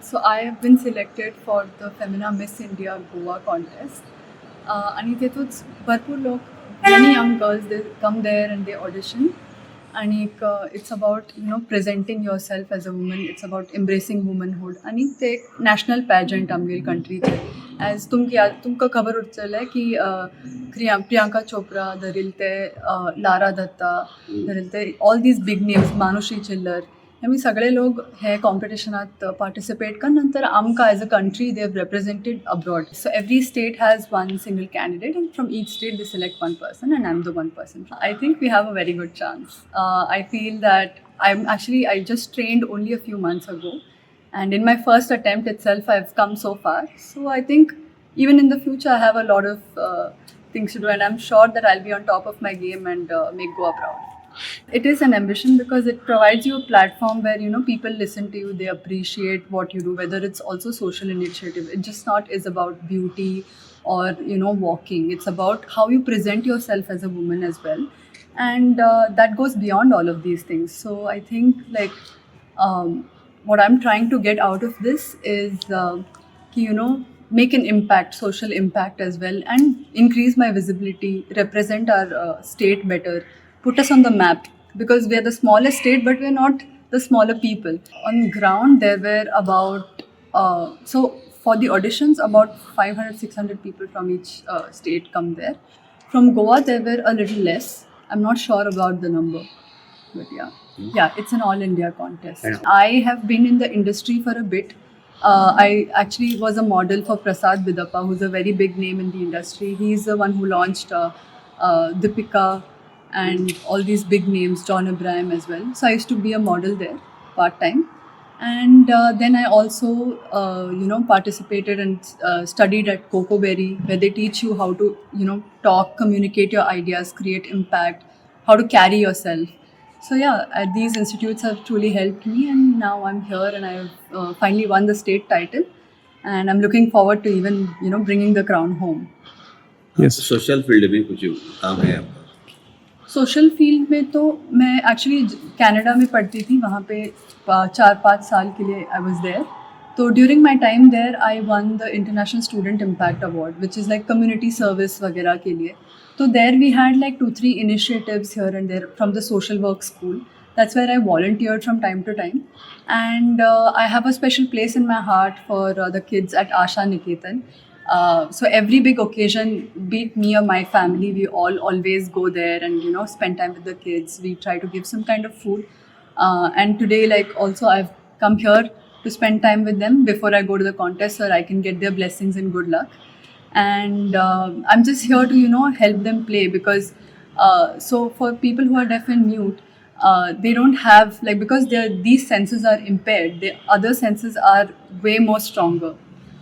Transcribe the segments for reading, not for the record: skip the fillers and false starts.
So I have been selected for the Femina Miss India Goa contest. आणि तेतूच भरपूर लोक many young girls they come there and they audition. आणि it's about presenting yourself as a woman. It's about embracing womanhood. आणि ते एक national pageant आमगेर countryचे. As तुमकां खबर उरतलें की प्रियांका चोप्रा धरिल ते लारा दत्ता धरिल ते all these big names मानुषी चिल्लर आमी सगळे लोक हे कॉम्पिटिशनात पार्टिसिपेट कर नंतर आमकां as a country they have represented abroad. So every state has one single candidate and from each state they select one person and I am the one person. I think we have a very good chance. I feel that I just trained only a few months ago, and in my first attempt itself I've come so far. So I think even in the future I have a lot of things to do, and I'm sure that I'll be on top of my game and make Goa proud. It is an ambition because it provides you a platform where people listen to you, they appreciate what you do, whether it's also social initiative. It just not is about beauty or walking. It's about how you present yourself as a woman as well, and that goes beyond all of these things. So I think what I'm trying to get out of this is make an impact, social impact as well, and increase my visibility, represent our state better, put us on the map, because we are the smallest state but we're not the smaller people. On ground there were about so for the auditions about 500-600 people from each state come there. From Goa there were a little less. I'm not sure about the number, but yeah, it's an all India contest. I have been in the industry for a bit. I actually was a model for Prasad Bidappa, who's a very big name in the industry. He's the one who launched Deepika and all these big names, John Abraham as well. So I used to be a model there part-time. And then I also, participated and studied at Coco Berry, where they teach you how to, talk, communicate your ideas, create impact, how to carry yourself. So yeah, these institutes have truly helped me, and now I'm here and I've finally won the state title, and I'm looking forward to even, bringing the crown home. Yes. Social field में कुछ काम है आपका? Social field में तो मैं actually Canada में पढ़ती थी, वहाँ पे 4-5 साल के लिए आई वाज देयर. तो during my time there I won the international student impact award, which is like community service वगैरह के लिए. तो there we had like 2-3 initiatives here and there from the social work school. That's where I volunteered from time to time, and I have a special place in my heart for the kids at Asha Niketan. So every big occasion, be it me or my family, we all always go there and spend time with the kids. We try to give some kind of food, and today also I've come here to spend time with them before I go to the contest, so I can get their blessings and good luck. And I'm just here to help them play, because so for people who are deaf and mute, they don't have because these senses are impaired, the other senses are way more stronger.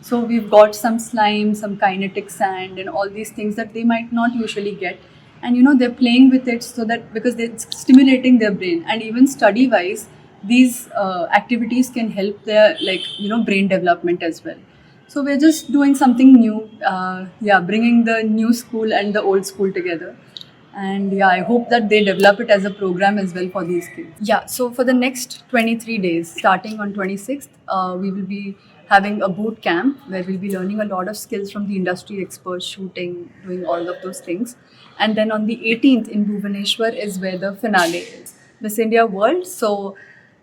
So we've got some slime, some kinetic sand, and all these things that they might not usually get. And they're playing with it so that because it's stimulating their brain. And even study-wise, these activities can help their brain development as well. So we're just doing something new, bringing the new school and the old school together. And I hope that they develop it as a program as well for these kids. So for the next 23 days, starting on 26th, we will be having a boot camp where we'll be learning a lot of skills from the industry experts, shooting, doing all of those things. And then on the 18th in Bhubaneswar is where the finale is, Miss India World. So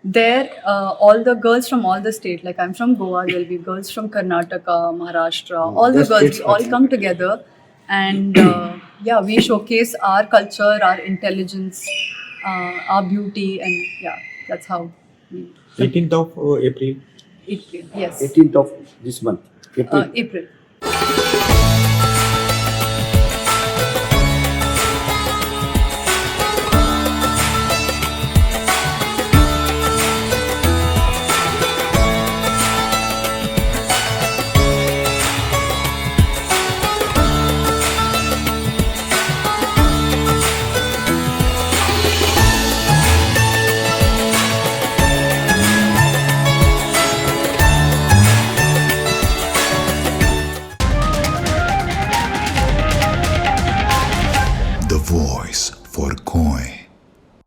there, all the girls from all the state, like I'm from Goa, there'll be girls from Karnataka, Maharashtra, all the girls all come together, and we showcase our culture, our intelligence, our beauty, and that's how we 18th of April. April, yes. 18th of this month, April. April.